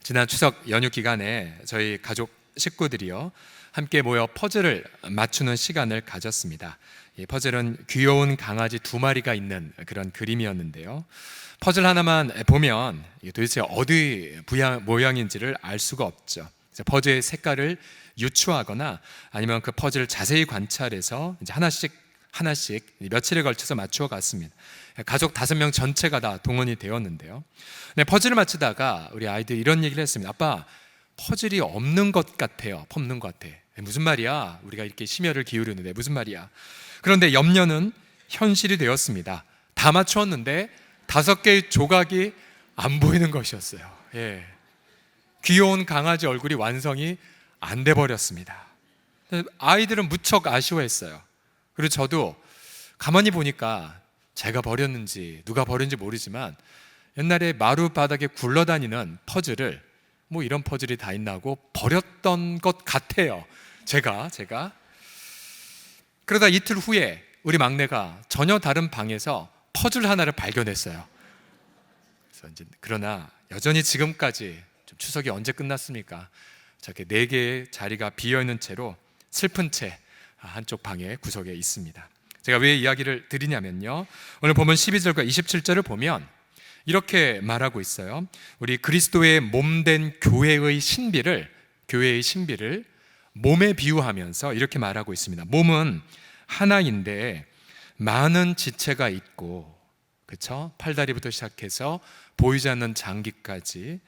지난 추석 연휴 기간에 저희 가족 식구들이요 함께 모여 퍼즐을 맞추는 시간을 가졌습니다. 이 퍼즐은 귀여운 강아지 2마리가 있는 그런 그림이었는데요. 퍼즐 하나만 보면 도대체 어디 모양인지를 알 수가 없죠. 퍼즐의 색깔을 유추하거나 아니면 그 퍼즐을 자세히 관찰해서 이제 하나씩 며칠에 걸쳐서 맞추어 갔습니다. 가족 5명 전체가 다 동원이 되었는데요. 네, 퍼즐을 맞추다가 우리 아이들이 이런 얘기를 했습니다. 아빠, 퍼즐이 없는 것 같아요. 없는 것 같아. 무슨 말이야? 우리가 이렇게 심혈을 기울이는데 무슨 말이야? 그런데 염려는 현실이 되었습니다. 다 맞추었는데 5개의 조각이 안 보이는 것이었어요. 예. 귀여운 강아지 얼굴이 완성이 안 돼 버렸습니다. 아이들은 무척 아쉬워했어요. 그리고 저도 가만히 보니까 제가 버렸는지 누가 버렸는지 모르지만 옛날에 마루 바닥에 굴러다니는 퍼즐을 뭐 이런 퍼즐이 다 있나 하고 버렸던 것 같아요. 제가 그러다 이틀 후에 우리 막내가 전혀 다른 방에서 퍼즐 하나를 발견했어요. 그러나 여전히 지금까지 좀 추석이 언제 끝났습니까? 저렇게 4개의 자리가 비어있는 채로 슬픈 채 한쪽 방의 구석에 있습니다. 제가 왜 이야기를 드리냐면요, 오늘 보면 12절과 27절을 보면 이렇게 말하고 있어요. 우리 그리스도의 몸된 교회의 신비를 몸에 비유하면서 이렇게 말하고 있습니다. 몸은 하나인데 많은 지체가 있고, 그렇죠? 팔다리부터 시작해서 보이지 않는 장기까지.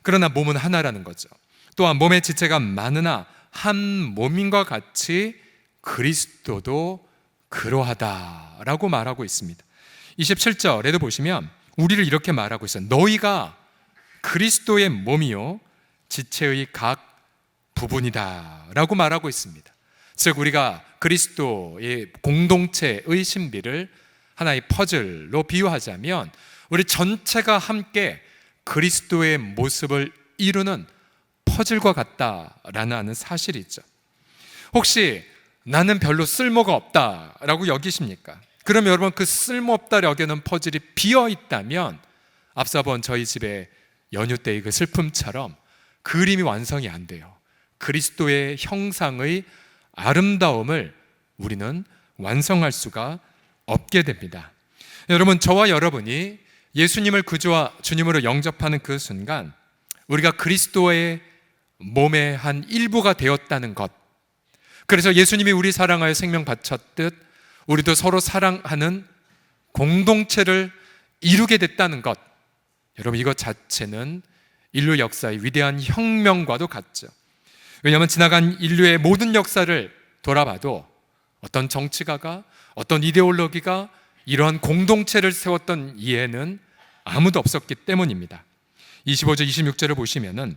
그러나 몸은 하나라는 거죠. 또한 몸의 지체가 많으나 한 몸인과 같이 그리스도도 그러하다라고 말하고 있습니다. 27절에도 보시면 우리를 이렇게 말하고 있어요. 너희가 그리스도의 몸이요 지체의 각 부분이다 라고 말하고 있습니다. 즉 우리가 그리스도의 공동체의 신비를 하나의 퍼즐로 비유하자면 우리 전체가 함께 그리스도의 모습을 이루는 퍼즐과 같다라는 사실이죠. 혹시 나는 별로 쓸모가 없다라고 여기십니까? 그럼 여러분 그 쓸모없다 여기는 퍼즐이 비어있다면 앞서 본 저희 집의 연휴 때의 그 슬픔처럼 그림이 완성이 안 돼요. 그리스도의 형상의 아름다움을 우리는 완성할 수가 없게 됩니다. 여러분, 저와 여러분이 예수님을 구주와 주님으로 영접하는 그 순간 우리가 그리스도의 몸의 한 일부가 되었다는 것, 그래서 예수님이 우리 사랑하여 생명 바쳤듯 우리도 서로 사랑하는 공동체를 이루게 됐다는 것, 여러분 이것 자체는 인류 역사의 위대한 혁명과도 같죠. 왜냐하면 지나간 인류의 모든 역사를 돌아봐도 어떤 정치가가 어떤 이데올로기가 이러한 공동체를 세웠던 이해는 아무도 없었기 때문입니다. 25절 26절을 보시면은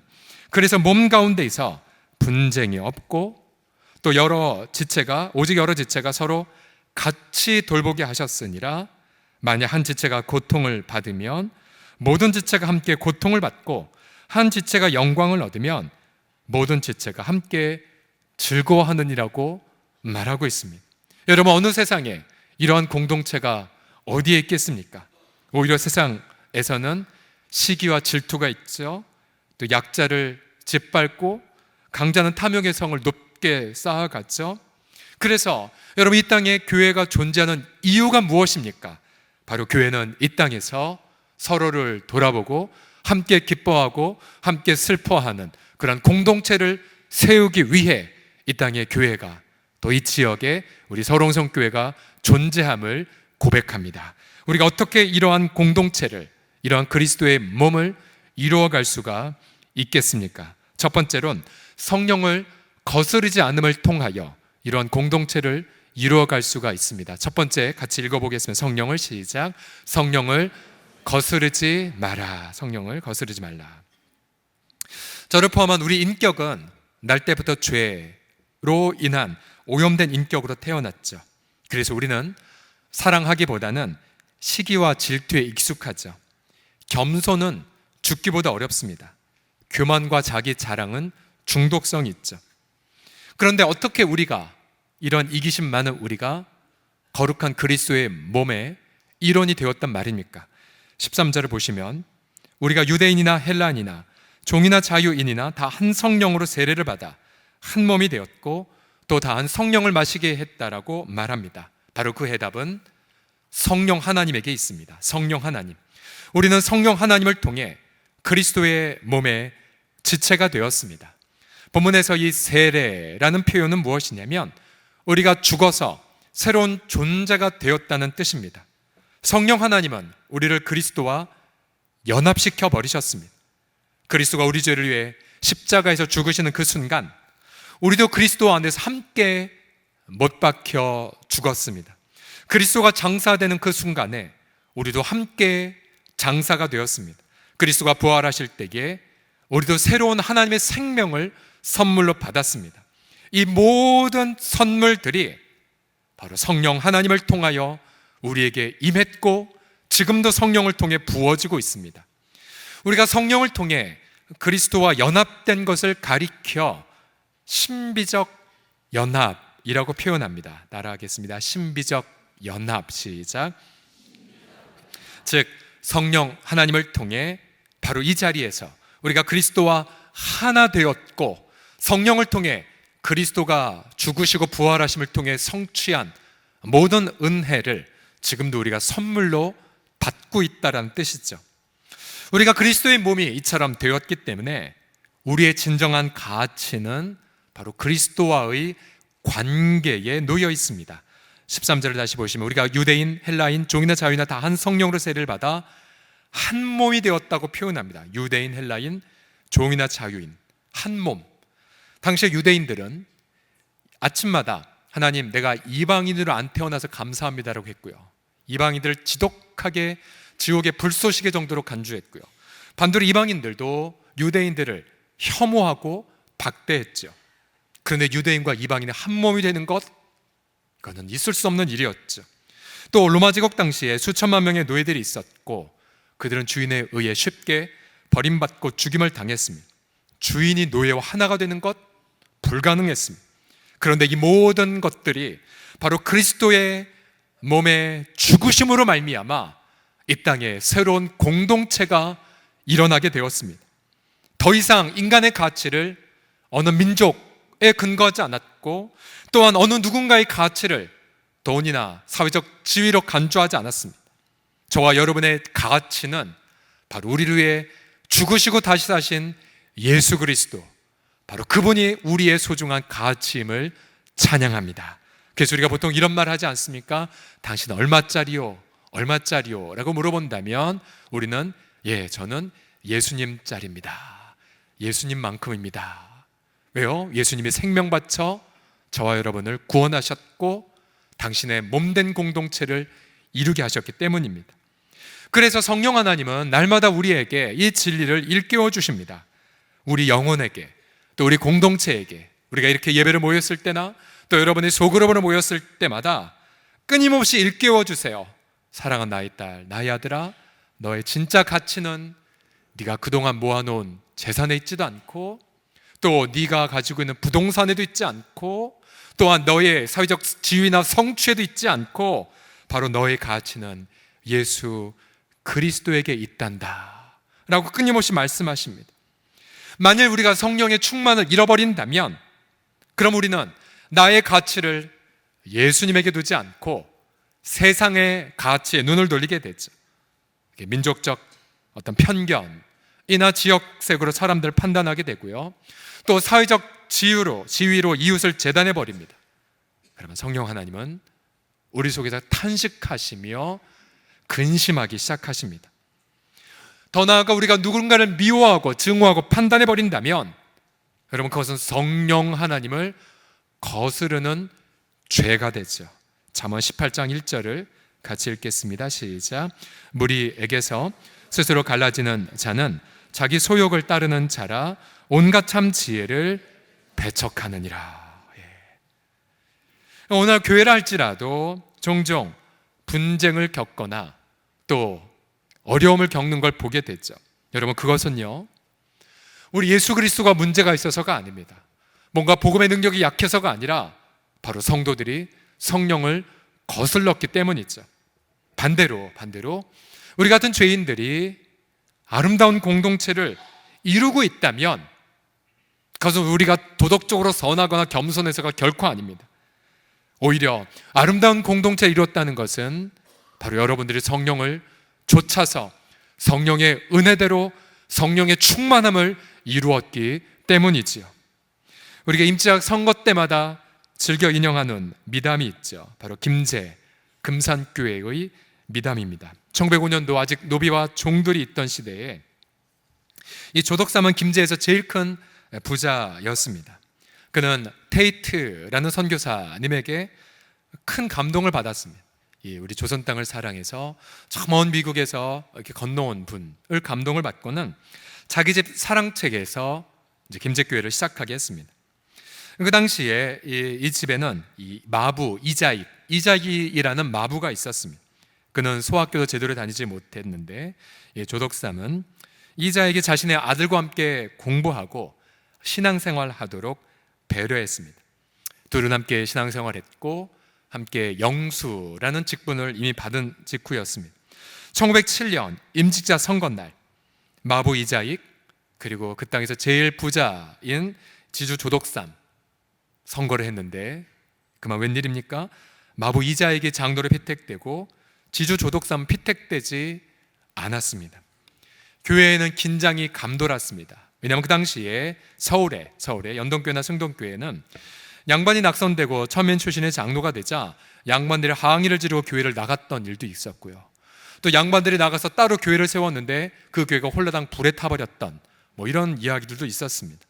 그래서 몸 가운데에서 분쟁이 없고 또 오직 여러 지체가 서로 같이 돌보게 하셨으니라. 만약 한 지체가 고통을 받으면 모든 지체가 함께 고통을 받고 한 지체가 영광을 얻으면 모든 지체가 함께 즐거워하느니라고 말하고 있습니다. 여러분, 어느 세상에 이러한 공동체가 어디에 있겠습니까? 오히려 세상에서는 시기와 질투가 있죠. 또 약자를 짓밟고 강자는 탐욕의 성을 높게 쌓아갔죠. 그래서 여러분, 이 땅에 교회가 존재하는 이유가 무엇입니까? 바로 교회는 이 땅에서 서로를 돌아보고 함께 기뻐하고 함께 슬퍼하는 그런 공동체를 세우기 위해 이 땅의 교회가, 또 이 지역에 우리 서롱성교회가 존재함을 고백합니다. 우리가 어떻게 이러한 공동체를, 이러한 그리스도의 몸을 이루어갈 수가 있겠습니까? 첫 번째로는 성령을 거스르지 않음을 통하여 이러한 공동체를 이루어갈 수가 있습니다. 첫 번째 같이 읽어보겠습니다. 성령을 시작. 성령을 거스르지 마라. 성령을 거스르지 말라. 저를 포함한 우리 인격은 날 때부터 죄로 인한 오염된 인격으로 태어났죠. 그래서 우리는 사랑하기보다는 시기와 질투에 익숙하죠. 겸손은 죽기보다 어렵습니다. 교만과 자기 자랑은 중독성이 있죠. 그런데 어떻게 우리가, 이런 이기심 많은 우리가 거룩한 그리스도의 몸의 일원이 되었단 말입니까? 13절을 보시면 우리가 유대인이나 헬라인이나 종이나 자유인이나 다 한 성령으로 세례를 받아 한 몸이 되었고 또 다 한 성령을 마시게 했다라고 말합니다. 바로 그 해답은 성령 하나님에게 있습니다. 성령 하나님. 우리는 성령 하나님을 통해 그리스도의 몸의 지체가 되었습니다. 본문에서 이 세례라는 표현은 무엇이냐면 우리가 죽어서 새로운 존재가 되었다는 뜻입니다. 성령 하나님은 우리를 그리스도와 연합시켜 버리셨습니다. 그리스도가 우리 죄를 위해 십자가에서 죽으시는 그 순간 우리도 그리스도 안에서 함께 못 박혀 죽었습니다. 그리스도가 장사되는 그 순간에 우리도 함께 장사가 되었습니다. 그리스도가 부활하실 때에 우리도 새로운 하나님의 생명을 선물로 받았습니다. 이 모든 선물들이 바로 성령 하나님을 통하여 우리에게 임했고 지금도 성령을 통해 부어지고 있습니다. 우리가 성령을 통해 그리스도와 연합된 것을 가리켜 신비적 연합이라고 표현합니다. 따라하겠습니다. 신비적 연합. 시작. 즉 성령 하나님을 통해 바로 이 자리에서 우리가 그리스도와 하나 되었고 성령을 통해 그리스도가 죽으시고 부활하심을 통해 성취한 모든 은혜를 지금도 우리가 선물로 받고 있다는 뜻이죠. 우리가 그리스도의 몸이 이처럼 되었기 때문에 우리의 진정한 가치는 바로 그리스도와의 관계에 놓여 있습니다. 13절을 다시 보시면 우리가 유대인, 헬라인, 종이나 자유나 다 한 성령으로 세례를 받아 한 몸이 되었다고 표현합니다. 유대인, 헬라인, 종이나 자유인, 한 몸. 당시의 유대인들은 아침마다 하나님 내가 이방인으로 안 태어나서 감사합니다라고 했고요. 이방인들을 지독하게 지옥의 불쏘시개 정도로 간주했고요. 반대로 이방인들도 유대인들을 혐오하고 박대했죠. 그런데 유대인과 이방인의 한 몸이 되는 것, 이거는 있을 수 없는 일이었죠. 또 로마 제국 당시에 수천만 명의 노예들이 있었고 그들은 주인에 의해 쉽게 버림받고 죽임을 당했습니다. 주인이 노예와 하나가 되는 것 불가능했습니다. 그런데 이 모든 것들이 바로 그리스도의 몸의 죽으심으로 말미암아 이 땅에 새로운 공동체가 일어나게 되었습니다. 더 이상 인간의 가치를 어느 민족에 근거하지 않았고 또한 어느 누군가의 가치를 돈이나 사회적 지위로 간주하지 않았습니다. 저와 여러분의 가치는 바로 우리를 위해 죽으시고 다시 사신 예수 그리스도, 바로 그분이 우리의 소중한 가치임을 찬양합니다. 그래서 우리가 보통 이런 말 하지 않습니까? 당신 얼마짜리요? 얼마짜리요? 라고 물어본다면 우리는 저는 예수님 짤입니다. 예수님만큼입니다. 왜요? 예수님이 생명 바쳐 저와 여러분을 구원하셨고 당신의 몸된 공동체를 이루게 하셨기 때문입니다. 그래서 성령 하나님은 날마다 우리에게 이 진리를 일깨워 주십니다. 우리 영혼에게, 또 우리 공동체에게, 우리가 이렇게 예배를 모였을 때나 또 여러분이 소그룹으로 모였을 때마다 끊임없이 일깨워 주세요. 사랑하는 나의 딸, 나의 아들아, 너의 진짜 가치는 네가 그동안 모아놓은 재산에 있지도 않고 또 네가 가지고 있는 부동산에도 있지 않고 또한 너의 사회적 지위나 성취에도 있지 않고 바로 너의 가치는 예수 그리스도에게 있단다 라고 끊임없이 말씀하십니다. 만일 우리가 성령의 충만을 잃어버린다면 그럼 우리는 나의 가치를 예수님에게 두지 않고 세상의 가치에 눈을 돌리게 되죠. 민족적 어떤 편견이나 지역색으로 사람들을 판단하게 되고요. 또 사회적 지위로 이웃을 재단해 버립니다. 그러면 성령 하나님은 우리 속에서 탄식하시며 근심하기 시작하십니다. 더 나아가 우리가 누군가를 미워하고 증오하고 판단해 버린다면 여러분 그것은 성령 하나님을 거스르는 죄가 되죠. 잠언 18장 1절을 같이 읽겠습니다. 시작. 무리에게서 스스로 갈라지는 자는 자기 소욕을 따르는 자라 온갖 참 지혜를 배척하느니라. 오늘 교회라 할지라도 종종 분쟁을 겪거나 또 어려움을 겪는 걸 보게 되죠. 여러분 그것은요 우리 예수 그리스도가 문제가 있어서가 아닙니다. 뭔가 복음의 능력이 약해서가 아니라 바로 성도들이 성령을 거슬렀기 때문이죠. 반대로 우리 같은 죄인들이 아름다운 공동체를 이루고 있다면 그것은 우리가 도덕적으로 선하거나 겸손해서가 결코 아닙니다. 오히려 아름다운 공동체를 이뤘다는 것은 바로 여러분들이 성령을 좇아서 성령의 은혜대로 성령의 충만함을 이루었기 때문이지요. 우리가 임시학 선거 때마다 즐겨 인용하는 미담이 있죠. 바로 김제 금산교회의 미담입니다. 1905년도 아직 노비와 종들이 있던 시대에 이 조덕삼은 김제에서 제일 큰 부자였습니다. 그는 테이트라는 선교사님에게 큰 감동을 받았습니다. 우리 조선 땅을 사랑해서 저 먼 미국에서 이렇게 건너온 분을 감동을 받고는 자기 집 사랑책에서 이제 김제교회를 시작하게 했습니다. 그 당시에 이 집에는 이 마부 이자익이라는 마부가 있었습니다. 그는 소학교도 제대로 다니지 못했는데 조덕삼은 이자익이 자신의 아들과 함께 공부하고 신앙생활하도록 배려했습니다. 둘은 함께 신앙생활했고 함께 영수라는 직분을 이미 받은 직후였습니다. 1907년 임직자 선거날 마부 이자익 그리고 그 땅에서 제일 부자인 지주 조덕삼 선거를 했는데 그만 웬일입니까? 마부 이자익이 장로로 피택되고 지주 조덕삼 피택되지 않았습니다. 교회에는 긴장이 감돌았습니다. 왜냐하면 그 당시에 서울에 연동교회나 승동교회는 양반이 낙선되고 천민 출신의 장로가 되자 양반들이 항의를 지르고 교회를 나갔던 일도 있었고요. 또 양반들이 나가서 따로 교회를 세웠는데 그 교회가 홀라당 불에 타버렸던 이런 이야기들도 있었습니다.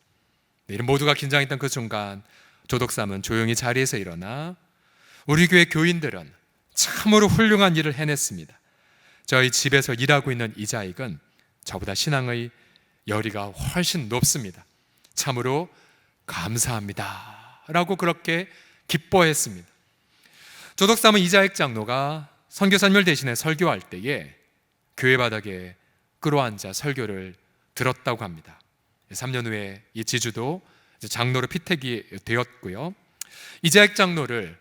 이런 모두가 긴장했던 그 순간 조덕삼은 조용히 자리에서 일어나 우리 교회 교인들은 참으로 훌륭한 일을 해냈습니다. 저희 집에서 일하고 있는 이자익은 저보다 신앙의 열의가 훨씬 높습니다. 참으로 감사합니다 라고 그렇게 기뻐했습니다. 조덕삼은 이자익 장로가 선교사님을 대신해 설교할 때에 교회 바닥에 끌어앉아 설교를 들었다고 합니다. 3년 후에 이 지주도 장로로 피택이 되었고요. 이자익 장로를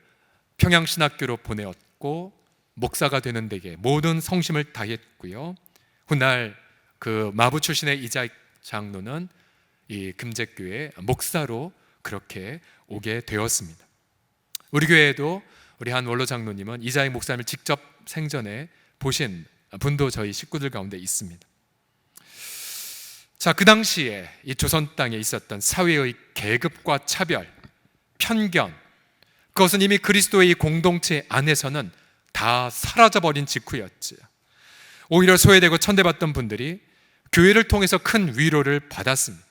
평양신학교로 보내었고 목사가 되는 데에 모든 성심을 다했고요. 훗날 그 마부 출신의 이자익 장로는 이 금제교회 목사로 그렇게 오게 되었습니다. 우리 교회에도 우리 한 원로 장로님은 이자익 목사님을 직접 생전에 보신 분도 저희 식구들 가운데 있습니다. 자, 그 당시에 이 조선 땅에 있었던 사회의 계급과 차별, 편견, 그것은 이미 그리스도의 이 공동체 안에서는 다 사라져버린 직후였지요. 오히려 소외되고 천대받던 분들이 교회를 통해서 큰 위로를 받았습니다.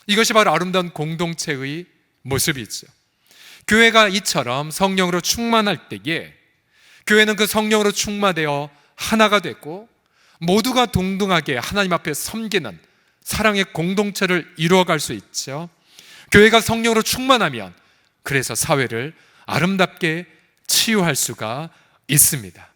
이것이 바로 아름다운 공동체의 모습이죠. 교회가 이처럼 성령으로 충만할 때에 교회는 그 성령으로 충만되어 하나가 되고 모두가 동등하게 하나님 앞에 섬기는 사랑의 공동체를 이루어갈 수 있죠. 교회가 성령으로 충만하면 그래서 사회를 아름답게 치유할 수가 있습니다.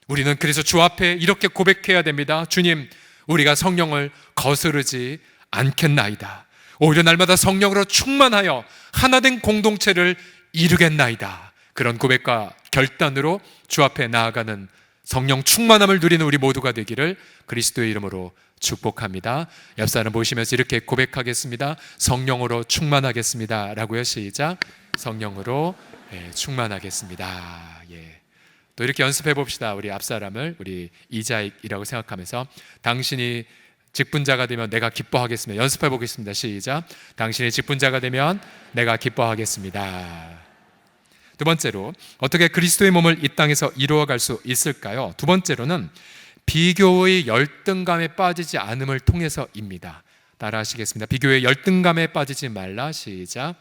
우리는 그래서 주 앞에 이렇게 고백해야 됩니다. 주님, 우리가 성령을 거스르지 않겠나이다. 오히려 날마다 성령으로 충만하여 하나된 공동체를 이루겠나이다. 그런 고백과 결단으로 주 앞에 나아가는 성령 충만함을 누리는 우리 모두가 되기를 그리스도의 이름으로 축복합니다. 옆 사람 보시면서 이렇게 고백하겠습니다. 성령으로 충만하겠습니다 라고요. 시작. 성령으로 충만하겠습니다. 또 이렇게 연습해 봅시다. 우리 앞 사람을 우리 이자익이라고 생각하면서 당신이 직분자가 되면 내가 기뻐하겠습니다. 연습해 보겠습니다. 시작. 당신이 직분자가 되면 내가 기뻐하겠습니다. 두 번째로 어떻게 그리스도의 몸을 이 땅에서 이루어갈 수 있을까요? 두 번째로는 비교의 열등감에 빠지지 않음을 통해서입니다. 따라 하시겠습니다. 비교의 열등감에 빠지지 말라. 시작.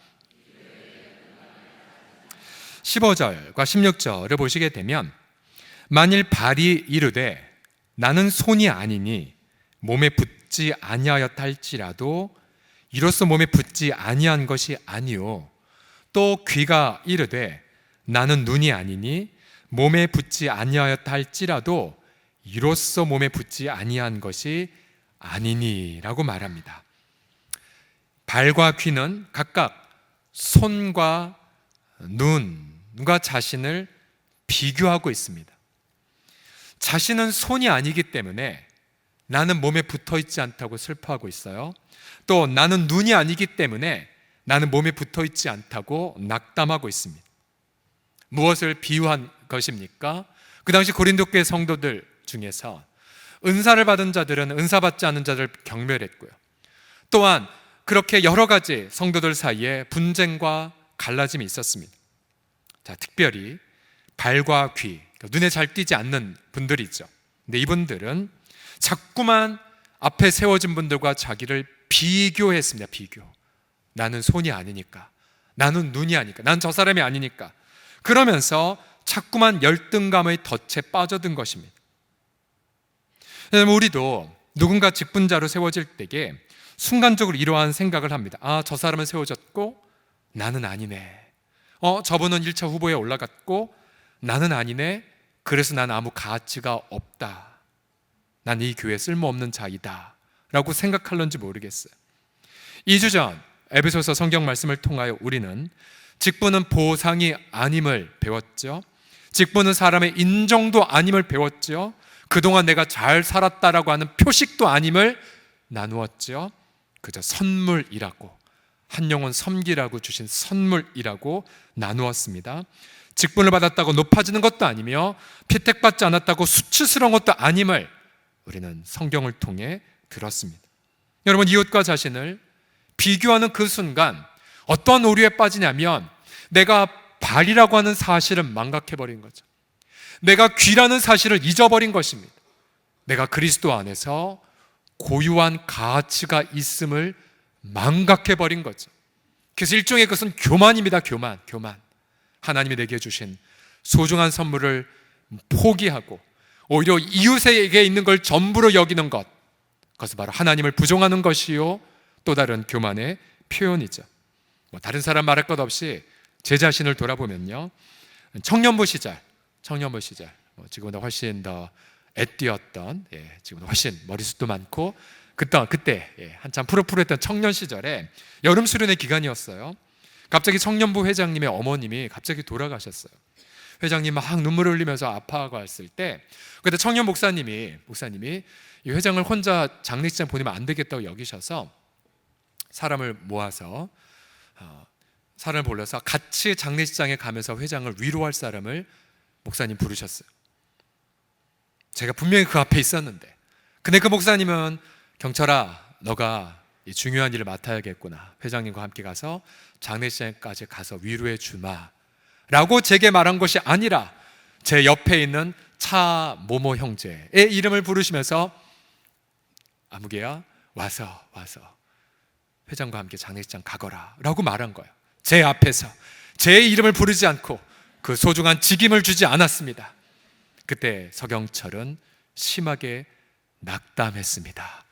15절과 16절을 보시게 되면 만일 발이 이르되 나는 손이 아니니 몸에 붙지 아니하였다 할지라도 이로써 몸에 붙지 아니한 것이 아니요 또 귀가 이르되 나는 눈이 아니니 몸에 붙지 아니하였다 할지라도 이로써 몸에 붙지 아니한 것이 아니니라고 말합니다. 발과 귀는 각각 손과 눈과 자신을 비교하고 있습니다. 자신은 손이 아니기 때문에 나는 몸에 붙어 있지 않다고 슬퍼하고 있어요. 또 나는 눈이 아니기 때문에 나는 몸에 붙어 있지 않다고 낙담하고 있습니다. 무엇을 비유한 것입니까? 그 당시 고린도 교회 성도들 중에서 은사를 받은 자들은 은사 받지 않은 자들을 경멸했고요. 또한 그렇게 여러 가지 성도들 사이에 분쟁과 갈라짐이 있었습니다. 자, 특별히 발과 귀, 눈에 잘 띄지 않는 분들이 있죠. 근데 이분들은 자꾸만 앞에 세워진 분들과 자기를 비교했습니다. 비교. 나는 손이 아니니까, 나는 눈이 아니니까, 난 저 사람이 아니니까. 그러면서 자꾸만 열등감의 덫에 빠져든 것입니다. 우리도 누군가 직분자로 세워질 때에 순간적으로 이러한 생각을 합니다. 아, 저 사람은 세워졌고 나는 아니네. 저분은 1차 후보에 올라갔고 나는 아니네. 그래서 난 아무 가치가 없다. 난 이 교회에 쓸모없는 자이다 라고 생각할런지 모르겠어요. 2주 전 에베소서 성경 말씀을 통하여 우리는 직분은 보상이 아님을 배웠죠. 직분은 사람의 인정도 아님을 배웠죠. 그동안 내가 잘 살았다라고 하는 표식도 아님을 나누었죠. 그저 선물이라고, 한 영혼 섬기라고 주신 선물이라고 나누었습니다. 직분을 받았다고 높아지는 것도 아니며 피택받지 않았다고 수치스러운 것도 아님을 우리는 성경을 통해 들었습니다. 여러분, 이웃과 자신을 비교하는 그 순간 어떤 오류에 빠지냐면 내가 발이라고 하는 사실을 망각해버린 거죠. 내가 귀라는 사실을 잊어버린 것입니다. 내가 그리스도 안에서 고유한 가치가 있음을 망각해버린 거죠. 그래서 일종의 그것은 교만입니다. 교만. 하나님이 내게 주신 소중한 선물을 포기하고 오히려 이웃에게 있는 걸 전부로 여기는 것, 그것은 바로 하나님을 부정하는 것이요 또 다른 교만의 표현이죠. 다른 사람 말할 것 없이 제 자신을 돌아보면요, 청년부 시절 지금보다 훨씬 더 애띄었던, 지금보다 훨씬 머리숱도 많고 그때 한참 푸릇푸릇했던 청년 시절에 여름 수련회 기간이었어요. 갑자기 청년부 회장님의 어머님이 갑자기 돌아가셨어요. 회장님 막 눈물을 흘리면서 아파갔을 때 그때 청년 목사님이 이 회장을 혼자 장례식장 보내면 안 되겠다고 여기셔서 사람을 모아서 사람을 불러서 같이 장례식장에 가면서 회장을 위로할 사람을 목사님 부르셨어요. 제가 분명히 그 앞에 있었는데, 근데 그 목사님은 경철아, 너가 이 중요한 일을 맡아야겠구나. 회장님과 함께 가서 장례식장까지 가서 위로해 주마 라고 제게 말한 것이 아니라 제 옆에 있는 차 모모 형제의 이름을 부르시면서 아무개야 와서 회장과 함께 장례식장 가거라 라고 말한 거예요. 제 앞에서 제 이름을 부르지 않고 그 소중한 직임을 주지 않았습니다. 그때 서경철은 심하게 낙담했습니다.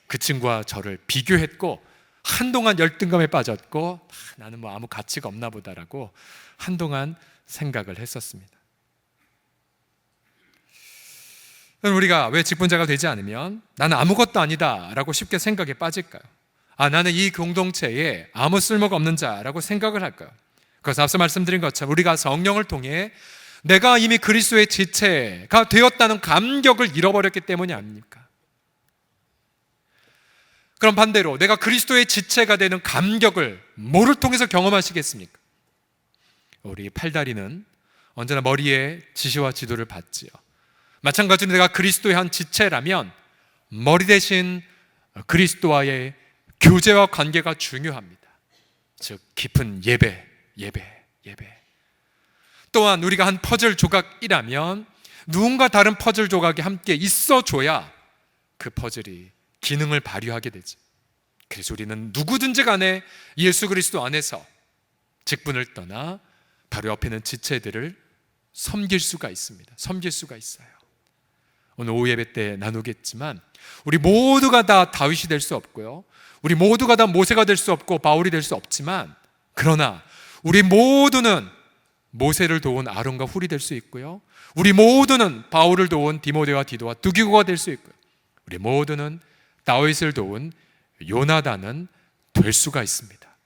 그 친구와 저를 비교했고 한동안 열등감에 빠졌고 나는 뭐 아무 가치가 없나 보다라고 한동안 생각을 했었습니다. 우리가 왜 직분자가 되지 않으면 나는 아무것도 아니다 라고 쉽게 생각에 빠질까요? 나는 이 공동체에 아무 쓸모가 없는 자라고 생각을 할까요? 그래서 앞서 말씀드린 것처럼 우리가 성령을 통해 내가 이미 그리스도의 지체가 되었다는 감격을 잃어버렸기 때문이 아닙니까? 그럼 반대로 내가 그리스도의 지체가 되는 감격을 뭐를 통해서 경험하시겠습니까? 우리 팔다리는 언제나 머리에 지시와 지도를 받지요. 마찬가지로 내가 그리스도의 한 지체라면 머리 대신 그리스도와의 교제와 관계가 중요합니다. 즉 깊은 예배. 또한 우리가 한 퍼즐 조각이라면 누군가 다른 퍼즐 조각이 함께 있어줘야 그 퍼즐이 기능을 발휘하게 되지. 그래서 우리는 누구든지 간에 예수 그리스도 안에서 직분을 떠나 바로 옆에 있는 지체들을 섬길 수가 있습니다. 섬길 수가 있어요. 오늘 오후 예배 때 나누겠지만 우리 모두가 다 다윗이 될 수 없고요, 우리 모두가 다 모세가 될 수 없고 바울이 될 수 없지만, 그러나 우리 모두는 모세를 도운 아론과 훌이 될 수 있고요, 우리 모두는 바울을 도운 디모데와 디도와 두기고가 될 수 있고요, 우리 모두는 다윗을 도운 요나단은 될 수가 있습니다.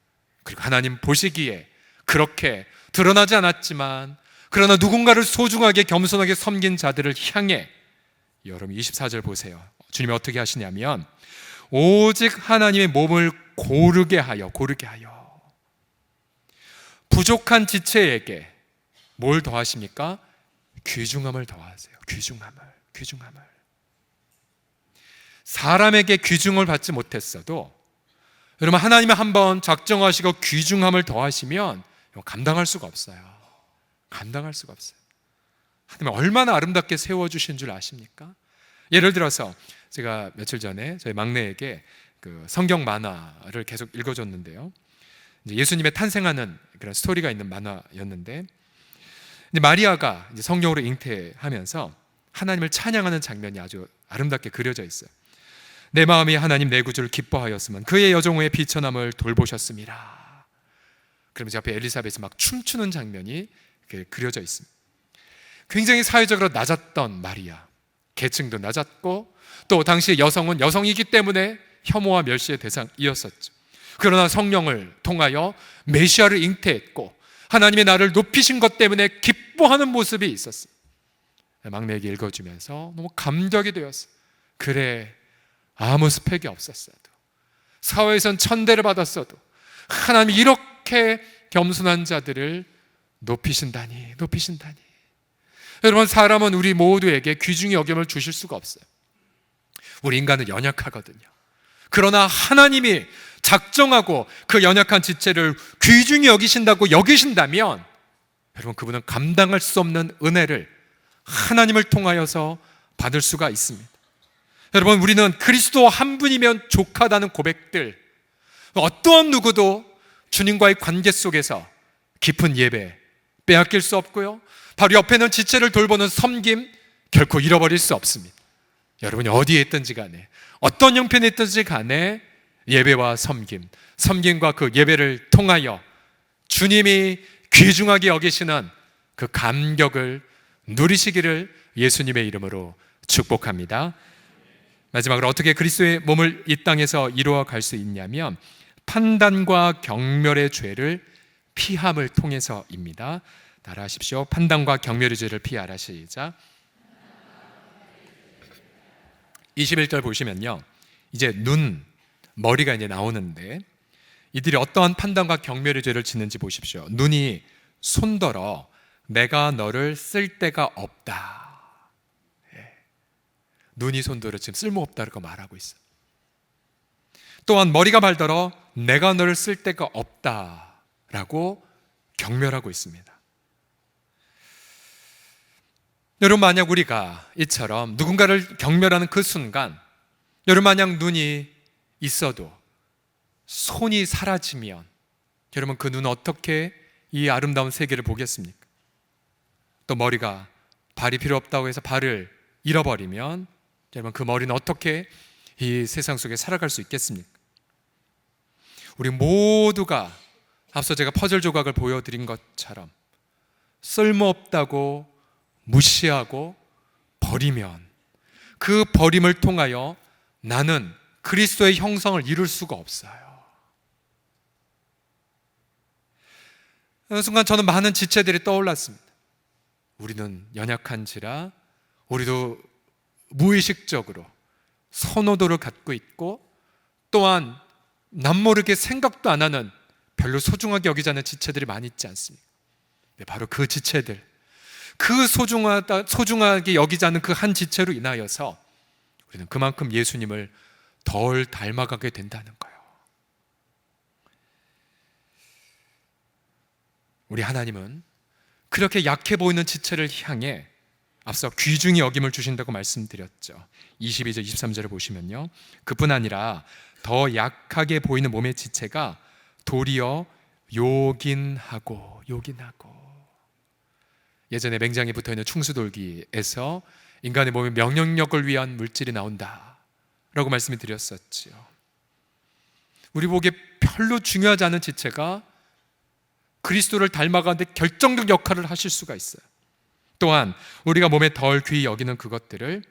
그리고 하나님 보시기에 그렇게 드러나지 않았지만 그러나 누군가를 소중하게 겸손하게 섬긴 자들을 향해, 여러분 24절 보세요. 주님이 어떻게 하시냐면 오직 하나님의 몸을 고르게 하여 부족한 지체에게 뭘 더하십니까? 귀중함을 더하세요. 귀중함을. 사람에게 귀중을 받지 못했어도 여러분, 하나님이 한번 작정하시고 귀중함을 더하시면 감당할 수가 없어요. 하나님은 얼마나 아름답게 세워주신 줄 아십니까? 예를 들어서 제가 며칠 전에 저희 막내에게 그 성경 만화를 계속 읽어줬는데요, 이제 예수님의 탄생하는 그런 스토리가 있는 만화였는데, 이제 마리아가 이제 성령으로 잉태하면서 하나님을 찬양하는 장면이 아주 아름답게 그려져 있어요. 내 마음이 하나님 내 구주를 기뻐하였으면 그의 여종의 비천함을 돌보셨습니다. 그러면서 옆에 엘리사벳이 막 춤추는 장면이 그려져 있습니다. 굉장히 사회적으로 낮았던 마리아, 계층도 낮았고 또 당시 여성은 여성이기 때문에 혐오와 멸시의 대상이었었죠. 그러나 성령을 통하여 메시아를 잉태했고 하나님의 나를 높이신 것 때문에 기뻐하는 모습이 있었어요. 막내에게 읽어주면서 너무 감격이 되었어요. 그래, 아무 스펙이 없었어도, 사회에선 천대를 받았어도 하나님이 이렇게 겸손한 자들을 높이신다니. 여러분, 사람은 우리 모두에게 귀중히 여김을 주실 수가 없어요. 우리 인간은 연약하거든요. 그러나 하나님이 작정하고 그 연약한 지체를 귀중히 여기신다면 여러분, 그분은 감당할 수 없는 은혜를 하나님을 통하여서 받을 수가 있습니다. 여러분, 우리는 그리스도 한 분이면 족하다는 고백들, 어떠한 누구도 주님과의 관계 속에서 깊은 예배 빼앗길 수 없고요, 바로 옆에는 지체를 돌보는 섬김 결코 잃어버릴 수 없습니다. 여러분이 어디에 있든지 간에, 어떤 형편에 있든지 간에 예배와 섬김과 그 예배를 통하여 주님이 귀중하게 여기시는 그 감격을 누리시기를 예수님의 이름으로 축복합니다. 마지막으로 어떻게 그리스도의 몸을 이 땅에서 이루어 갈 수 있냐면 판단과 경멸의 죄를 피함을 통해서입니다. 따라하십시오. 판단과 경멸의 죄를 피하라. 시작. 21절 보시면요, 이제 머리가 이제 나오는데 이들이 어떠한 판단과 경멸의 죄를 짓는지 보십시오. 눈이 손더러 내가 너를 쓸 데가 없다. 눈이 손더러 지금 쓸모없다고 말하고 있어요. 또한 머리가 말더러 내가 너를 쓸 데가 없다라고 경멸하고 있습니다. 여러분, 만약 우리가 이처럼 누군가를 경멸하는 그 순간, 여러분, 만약 눈이 있어도 손이 사라지면 여러분, 그 눈은 어떻게 이 아름다운 세계를 보겠습니까? 또 머리가, 발이 필요 없다고 해서 발을 잃어버리면 여러분, 그 머리는 어떻게 이 세상 속에 살아갈 수 있겠습니까? 우리 모두가 앞서 제가 퍼즐 조각을 보여드린 것처럼 쓸모없다고 무시하고 버리면 그 버림을 통하여 나는 그리스도의 형성을 이룰 수가 없어요. 어느 순간 저는 많은 지체들이 떠올랐습니다. 우리는 연약한지라 우리도 무의식적으로 선호도를 갖고 있고, 또한 남모르게 생각도 안 하는, 별로 소중하게 여기지 않는 지체들이 많이 있지 않습니까? 바로 그 지체들, 그 소중하게 여기지 않는 그 한 지체로 인하여서 우리는 그만큼 예수님을 덜 닮아가게 된다는 거예요. 우리 하나님은 그렇게 약해 보이는 지체를 향해 앞서 귀중히 여김을 주신다고 말씀드렸죠. 22절 23절을 보시면요, 그뿐 아니라 더 약하게 보이는 몸의 지체가 도리어 요긴하고 예전에 맹장에 붙어있는 충수돌기에서 인간의 몸의 면역력을 위한 물질이 나온다 라고 말씀을 드렸었죠. 우리 보기에 별로 중요하지 않은 지체가 그리스도를 닮아가는데 결정적 역할을 하실 수가 있어요. 또한 우리가 몸에 덜 귀히 여기는 그것들을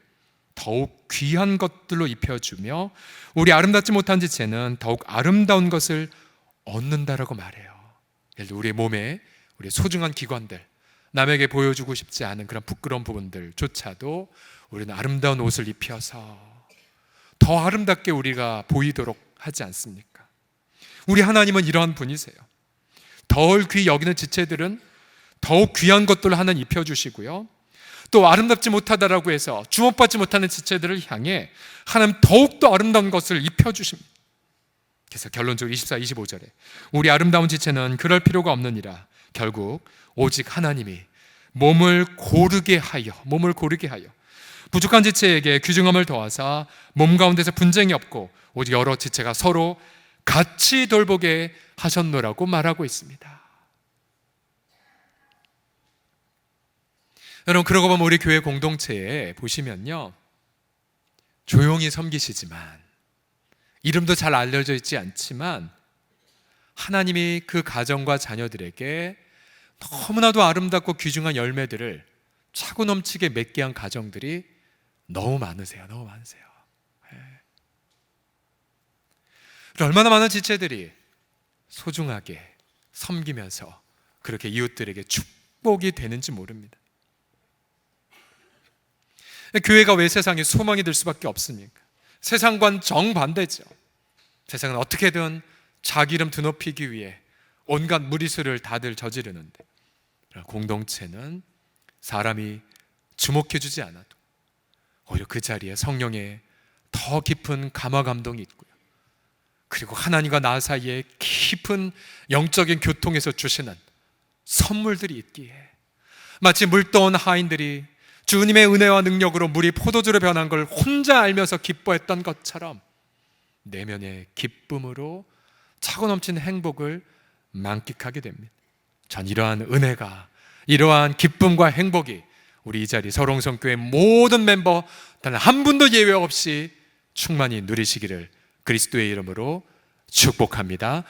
더욱 귀한 것들로 입혀주며 우리 아름답지 못한 지체는 더욱 아름다운 것을 얻는다라고 말해요. 예를 들어 우리의 몸에 우리의 소중한 기관들, 남에게 보여주고 싶지 않은 그런 부끄러운 부분들조차도 우리는 아름다운 옷을 입혀서 더 아름답게 우리가 보이도록 하지 않습니까? 우리 하나님은 이러한 분이세요. 덜 귀히 여기는 지체들은 더욱 귀한 것들을 하나님 입혀주시고요, 또 아름답지 못하다라고 해서 주목받지 못하는 지체들을 향해 하나님 더욱더 아름다운 것을 입혀주십니다. 그래서 결론적으로 24, 25절에 우리 아름다운 지체는 그럴 필요가 없느니라. 결국 오직 하나님이 몸을 고르게 하여 부족한 지체에게 귀중함을 더하사 몸 가운데서 분쟁이 없고 오직 여러 지체가 서로 같이 돌보게 하셨노라고 말하고 있습니다. 여러분, 그러고 보면 우리 교회 공동체에 보시면요, 조용히 섬기시지만, 이름도 잘 알려져 있지 않지만 하나님이 그 가정과 자녀들에게 너무나도 아름답고 귀중한 열매들을 차고 넘치게 맺게 한 가정들이 너무 많으세요. 너무 많으세요. 얼마나 많은 지체들이 소중하게 섬기면서 그렇게 이웃들에게 축복이 되는지 모릅니다. 교회가 왜 세상에 소망이 될 수밖에 없습니까? 세상과는 정반대죠. 세상은 어떻게든 자기 이름 드높이기 위해 온갖 무리수를 다들 저지르는데, 공동체는 사람이 주목해주지 않아도 오히려 그 자리에 성령의 더 깊은 감화 감동이 있고요, 그리고 하나님과 나 사이에 깊은 영적인 교통에서 주시는 선물들이 있기에 마치 물떠온 하인들이 주님의 은혜와 능력으로 물이 포도주로 변한 걸 혼자 알면서 기뻐했던 것처럼 내면의 기쁨으로 차고 넘치는 행복을 만끽하게 됩니다. 전 이러한 은혜가, 이러한 기쁨과 행복이 우리 이 자리 서롱성교회 모든 멤버 단 한 분도 예외 없이 충만히 누리시기를 그리스도의 이름으로 축복합니다.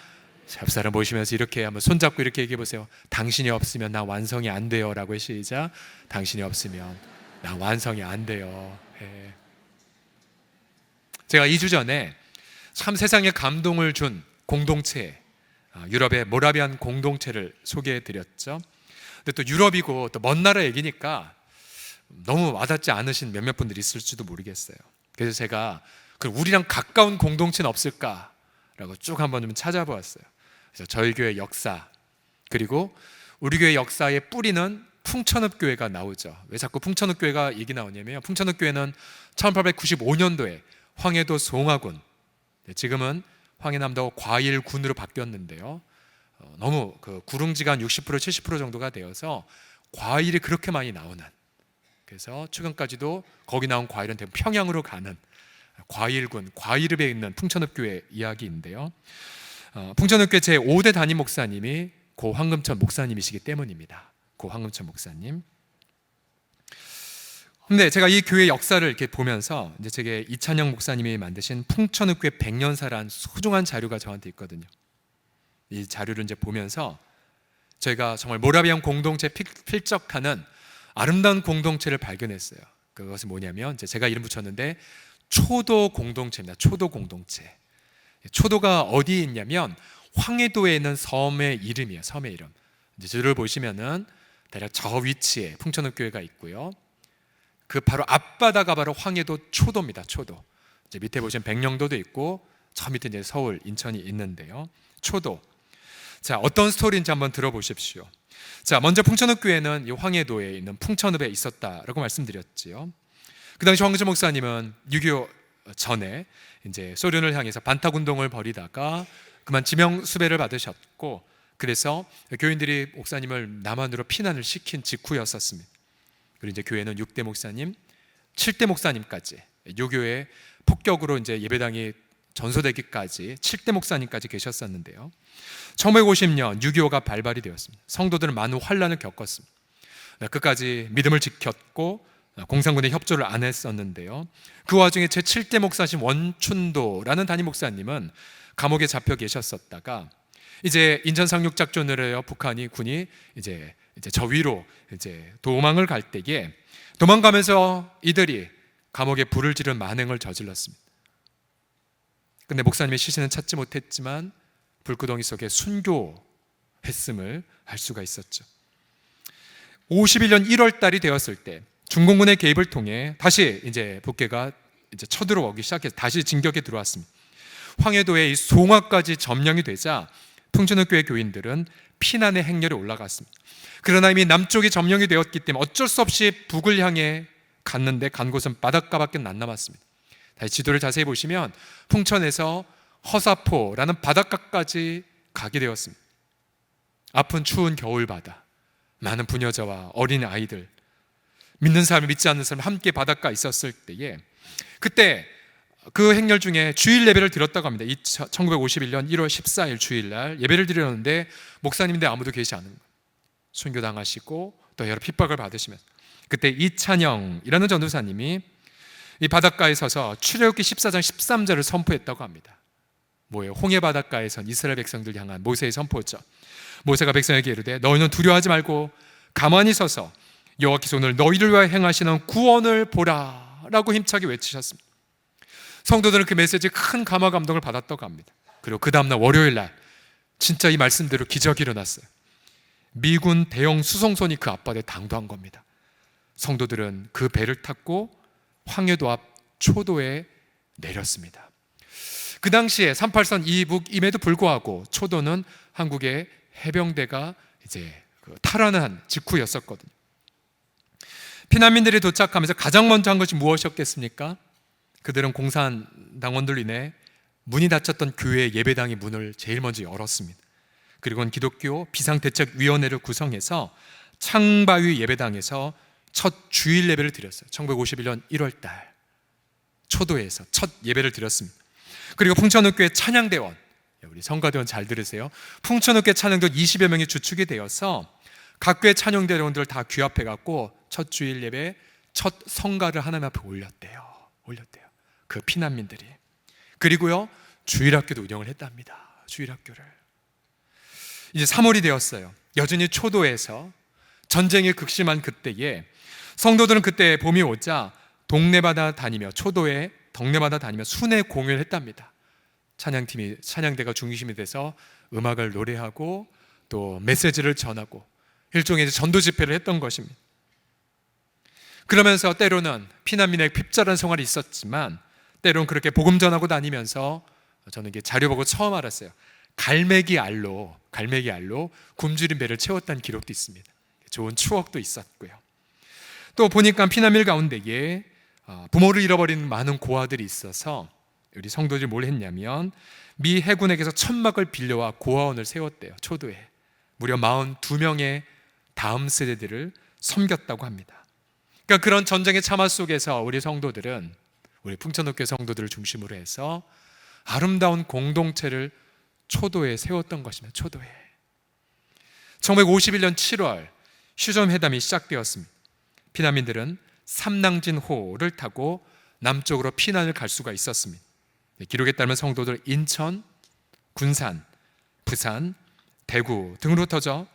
옆 사람 보시면서 이렇게 한번 손잡고 이렇게 얘기해 보세요. 당신이 없으면 나 완성이 안 돼요 라고. 시작. 당신이 없으면 나 완성이 안 돼요. 제가 2주 전에 참 세상에 감동을 준 공동체, 유럽의 모라비안 공동체를 소개해 드렸죠. 근데 또 유럽이고 또 먼 나라 얘기니까 너무 와닿지 않으신 몇몇 분들이 있을지도 모르겠어요. 그래서 제가 우리랑 가까운 공동체는 없을까라고 쭉 한번 좀 찾아보았어요. 그래서 저희 교회 역사, 그리고 우리 교회 역사의 뿌리는 풍천읍교회가 나오죠. 왜 자꾸 풍천읍교회가 얘기 나오냐면, 풍천읍교회는 1895년도에 황해도 송화군, 지금은 황해남도 과일군으로 바뀌었는데요, 너무 구릉지가 60% 70% 정도가 되어서 과일이 그렇게 많이 나오는, 그래서 최근까지도 거기 나온 과일은 대부분 평양으로 가는 과일군, 과일읍에 있는 풍천읍교회 이야기인데요, 풍천읍교회 제5대 담임 목사님이 고 황금천 목사님이시기 때문입니다. 고 황금천 목사님. 근데 제가 이 교회 역사를 이렇게 보면서 이제 제게 이찬영 목사님이 만드신 풍천읍교회 100년사라는 소중한 자료가 저한테 있거든요. 이 자료를 이제 보면서 저희가 정말 모라비안 공동체 필적하는 아름다운 공동체를 발견했어요. 그것은 뭐냐면, 이제 제가 이름 붙였는데 초도 공동체입니다. 초도 공동체. 초도가 어디에 있냐면 황해도에 있는 섬의 이름이에요. 섬의 이름. 이제 저를 보시면은 대략 저 위치에 풍천읍교회가 있고요, 그 바로 앞바다가 바로 황해도 초도입니다. 초도. 이제 밑에 보시면 백령도도 있고 저 밑에 이제 서울, 인천이 있는데요. 초도. 자, 어떤 스토리인지 한번 들어보십시오. 자, 먼저 풍천읍교회는 이 황해도에 있는 풍천읍에 있었다라고 말씀드렸지요. 그 당시 황금천 목사님은 6.25 전에 이제 소련을 향해서 반탁운동을 벌이다가 그만 지명 수배를 받으셨고, 그래서 교인들이 목사님을 남한으로 피난을 시킨 직후였었습니다. 그리고 이제 교회는 6대 목사님, 7대 목사님까지, 요교회 폭격으로 이제 예배당이 전소되기까지 7대 목사님까지 계셨었는데요, 1950년 6.25가 발발이 되었습니다. 성도들은 많은 환란을 겪었습니다. 끝까지 믿음을 지켰고 공산군에 협조를 안 했었는데요, 그 와중에 제 7대 목사신 원춘도라는 담임 목사님은 감옥에 잡혀 계셨었다가 이제 인천 상륙작전을 해요. 군이 이제 저 위로 이제 도망을 갈 때에 도망가면서 이들이 감옥에 불을 지른 만행을 저질렀습니다. 근데 목사님의 시신은 찾지 못했지만 불구덩이 속에 순교했음을 알 수가 있었죠. 51년 1월 달이 되었을 때 중공군의 개입을 통해 다시 이제 북괴가 이제 쳐들어오기 시작해서 다시 진격에 들어왔습니다. 황해도에 이 송화까지 점령이 되자 풍천읍교회 교인들은 피난의 행렬에 올라갔습니다. 그러나 이미 남쪽이 점령이 되었기 때문에 어쩔 수 없이 북을 향해 갔는데 간 곳은 바닷가밖에 안 남았습니다. 다시 지도를 자세히 보시면 풍천에서 허사포라는 바닷가까지 가게 되었습니다. 아픈 추운 겨울바다, 많은 부녀자와 어린 아이들, 믿는 사람 믿지 않는 사람 함께 바닷가에 있었을 때에 그때 그 행렬 중에 주일 예배를 드렸다고 합니다. 1951년 1월 14일 주일날 예배를 드렸는데 목사님들 아무도 계시지 않은 거예요. 순교당하시고 또 여러 핍박을 받으시면서 그때 이찬영이라는 전도사님이 이 바닷가에 서서 출애굽기 14장 13절을 선포했다고 합니다. 뭐예요? 홍해 바닷가에선 이스라엘 백성들 향한 모세의 선포였죠. 모세가 백성에게 이르되 너희는 두려워하지 말고 가만히 서서 여호와께서 오늘 너희를 위하여 행하시는 구원을 보라 라고 힘차게 외치셨습니다. 성도들은 그 메시지에 큰 감화 감동을 받았다고 합니다. 그리고 그 다음날 월요일 날 진짜 이 말씀대로 기적이 일어났어요. 미군 대형 수송선이 그 앞바다에 당도한 겁니다. 성도들은 그 배를 탔고 황해도 앞 초도에 내렸습니다. 그 당시에 38선 이북임에도 불구하고 초도는 한국의 해병대가 이제 탈환한 직후였었거든요. 피난민들이 도착하면서 가장 먼저 한 것이 무엇이었겠습니까? 그들은 공산당원들로 인해 문이 닫혔던 교회 예배당의 문을 제일 먼저 열었습니다. 그리고는 기독교 비상대책위원회를 구성해서 창바위 예배당에서 첫 주일 예배를 드렸어요. 1951년 1월 달 초도에서 첫 예배를 드렸습니다. 그리고 풍천읍교회 찬양대원, 우리 성가대원 잘 들으세요. 풍천읍교회 찬양대원 20여 명이 주축이 되어서 각 교회 찬양대원들을 다 규합해갖고 첫 주일 예배 첫 성가를 하나님 앞에 올렸대요. 그 피난민들이. 그리고요 주일학교도 운영을 했답니다. 주일학교를. 이제 3월이 되었어요. 여전히 초도에서 전쟁이 극심한 그때에 성도들은 그때 봄이 오자 동네마다 다니며 초도에 동네마다 다니며 순회 공연을 했답니다. 찬양대가 중심이 돼서 음악을 노래하고 또 메시지를 전하고 일종의 전도 집회를 했던 것입니다. 그러면서 때로는 피난민의 핍절한 생활이 있었지만 때로는 그렇게 복음 전하고 다니면서 저는 이게 자료 보고 처음 알았어요. 갈매기 알로 굶주린 배를 채웠다는 기록도 있습니다. 좋은 추억도 있었고요. 또 보니까 피난민 가운데에 부모를 잃어버린 많은 고아들이 있어서 우리 성도들이 뭘 했냐면 미 해군에게서 천막을 빌려와 고아원을 세웠대요. 초도에 무려 42명의 다음 세대들을 섬겼다고 합니다. 그러니까 그런 전쟁의 참화 속에서 우리 성도들은 우리 풍천읍교회 성도들을 중심으로 해서 아름다운 공동체를 초도에 세웠던 것입니다. 초도에 1951년 7월 휴전 회담이 시작되었습니다. 피난민들은 삼낭진호를 타고 남쪽으로 피난을 갈 수가 있었습니다. 기록에 따르면 성도들 인천, 군산, 부산, 대구 등으로 터져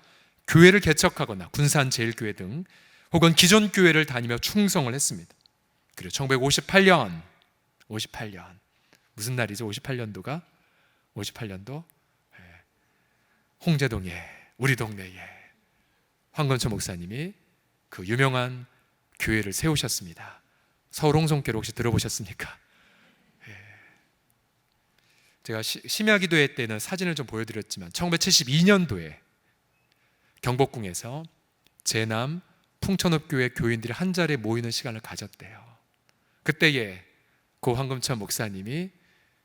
교회를 개척하거나 군산 제일교회 등 혹은 기존 교회를 다니며 충성을 했습니다. 그리고 1958년 무슨 날이죠? 58년도 홍제동에 우리 동네에 황건초 목사님이 그 유명한 교회를 세우셨습니다. 서울 홍성교회 혹시 들어보셨습니까? 제가 심야기도회 때는 사진을 좀 보여드렸지만 1972년도에 경복궁에서 제남 풍천읍교회 교인들이 한 자리에 모이는 시간을 가졌대요. 그때에 고 황금천 목사님이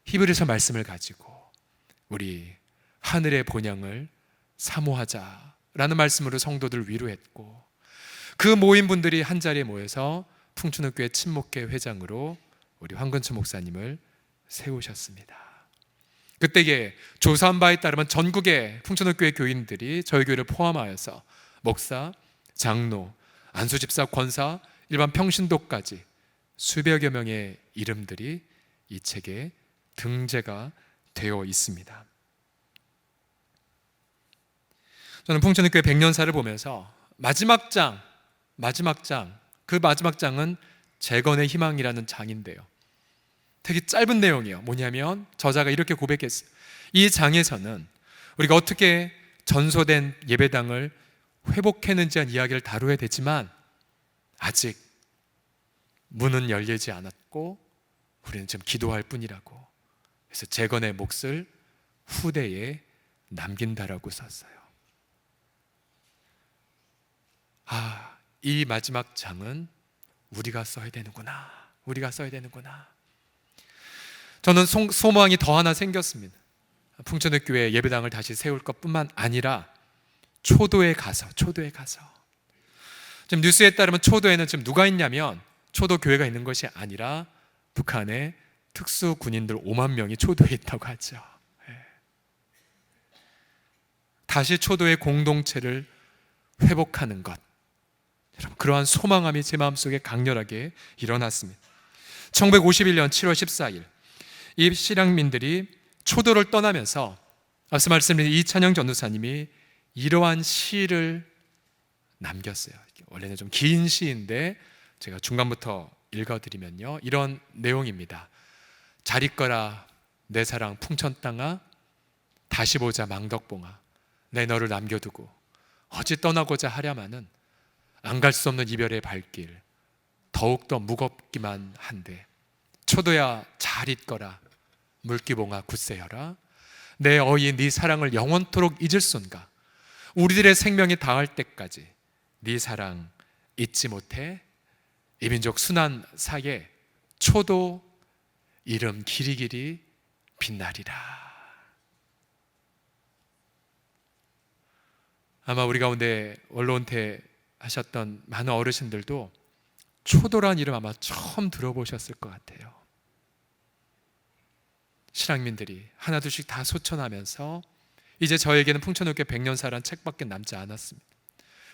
히브리서 말씀을 가지고 우리 하늘의 본향을 사모하자라는 말씀으로 성도들 위로했고 그 모인 분들이 한 자리에 모여서 풍천읍교회 친목회 회장으로 우리 황근천 목사님을 세우셨습니다. 그때에 조사한 바에 따르면 전국의 풍천읍교회 교인들이 저희 교회를 포함하여서 목사, 장로, 안수집사, 권사, 일반 평신도까지 수백여 명의 이름들이 이 책에 등재가 되어 있습니다. 저는 풍천읍교회 100년사를 보면서 마지막 장, 그 마지막 장은 재건의 희망이라는 장인데요. 되게 짧은 내용이에요. 뭐냐면 저자가 이렇게 고백했어요. 이 장에서는 우리가 어떻게 전소된 예배당을 회복했는지 한 이야기를 다루어야 되지만 아직 문은 열리지 않았고 우리는 지금 기도할 뿐이라고. 그래서 재건의 몫을 후대에 남긴다라고 썼어요. 이 마지막 장은 우리가 써야 되는구나. 우리가 써야 되는구나. 저는 소망이 더 하나 생겼습니다. 풍천읍교회 예배당을 다시 세울 것뿐만 아니라 초도에 가서 지금 뉴스에 따르면 초도에는 지금 누가 있냐면 초도 교회가 있는 것이 아니라 북한의 특수 군인들 5만 명이 초도에 있다고 하죠. 다시 초도의 공동체를 회복하는 것, 여러분, 그러한 소망함이 제 마음속에 강렬하게 일어났습니다. 1951년 7월 14일 이 실향민들이 초도를 떠나면서 앞서 말씀드린 이찬영 전도사님이 이러한 시를 남겼어요. 원래는 좀 긴 시인데 제가 중간부터 읽어드리면요, 이런 내용입니다. 잘 있거라 내 사랑 풍천 땅아, 다시 보자 망덕봉아, 내 너를 남겨두고 어찌 떠나고자 하랴마는 안 갈 수 없는 이별의 발길 더욱더 무겁기만 한데, 초도야 잘 있거라 물기봉아 굳세여라, 내 어이 네 사랑을 영원토록 잊을 손가, 우리들의 생명이 닿을 때까지 네 사랑 잊지 못해. 이민족 순환 사에 초도 이름 길이길이 빛나리라. 아마 우리 가운데 원로은퇴 하셨던 많은 어르신들도 초도란 이름 아마 처음 들어보셨을 것 같아요. 실향민들이 하나둘씩 다 소천하면서 이제 저에게는 풍천읍교회 100년사란 책밖에 남지 않았습니다.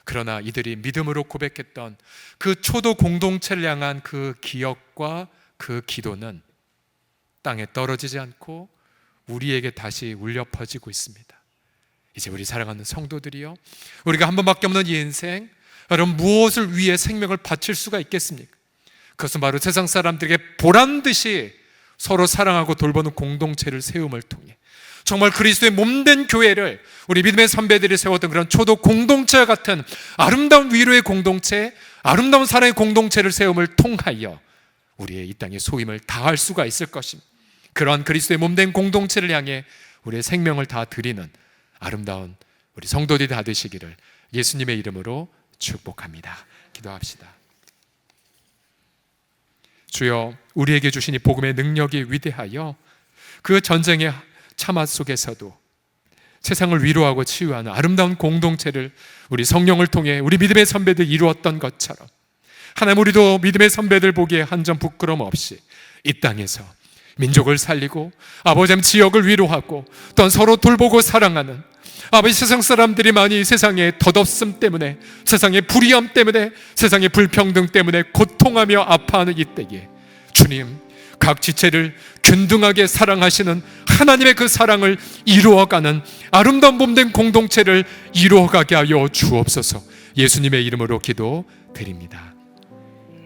그러나 이들이 믿음으로 고백했던 그 초도 공동체를 향한 그 기억과 그 기도는 땅에 떨어지지 않고 우리에게 다시 울려 퍼지고 있습니다. 이제 우리 사랑하는 성도들이요, 우리가 한 번밖에 없는 이 인생, 여러분 무엇을 위해 생명을 바칠 수가 있겠습니까? 그것은 바로 세상 사람들에게 보란듯이 서로 사랑하고 돌보는 공동체를 세움을 통해 정말 그리스도의 몸된 교회를, 우리 믿음의 선배들이 세웠던 그런 초도 공동체와 같은 아름다운 위로의 공동체, 아름다운 사랑의 공동체를 세움을 통하여 우리의 이 땅의 소임을 다할 수가 있을 것입니다. 그러한 그리스도의 몸된 공동체를 향해 우리의 생명을 다 드리는 아름다운 우리 성도들이 다 되시기를 예수님의 이름으로 축복합니다. 기도합시다. 주여, 우리에게 주신 이 복음의 능력이 위대하여 그 전쟁의 참화 속에서도 세상을 위로하고 치유하는 아름다운 공동체를 우리 성령을 통해 우리 믿음의 선배들이 이루었던 것처럼, 하나님, 우리도 믿음의 선배들 보기에 한 점 부끄러움 없이 이 땅에서 민족을 살리고 아버지 지역을 위로하고 또한 서로 돌보고 사랑하는, 아버지 세상 사람들이 많이 세상의 덧없음 때문에, 세상의 불의함 때문에, 세상의 불평등 때문에 고통하며 아파하는 이때에 주님, 각 지체를 균등하게 사랑하시는 하나님의 그 사랑을 이루어가는 아름다운 몸된 공동체를 이루어가게 하여 주옵소서. 예수님의 이름으로 기도드립니다.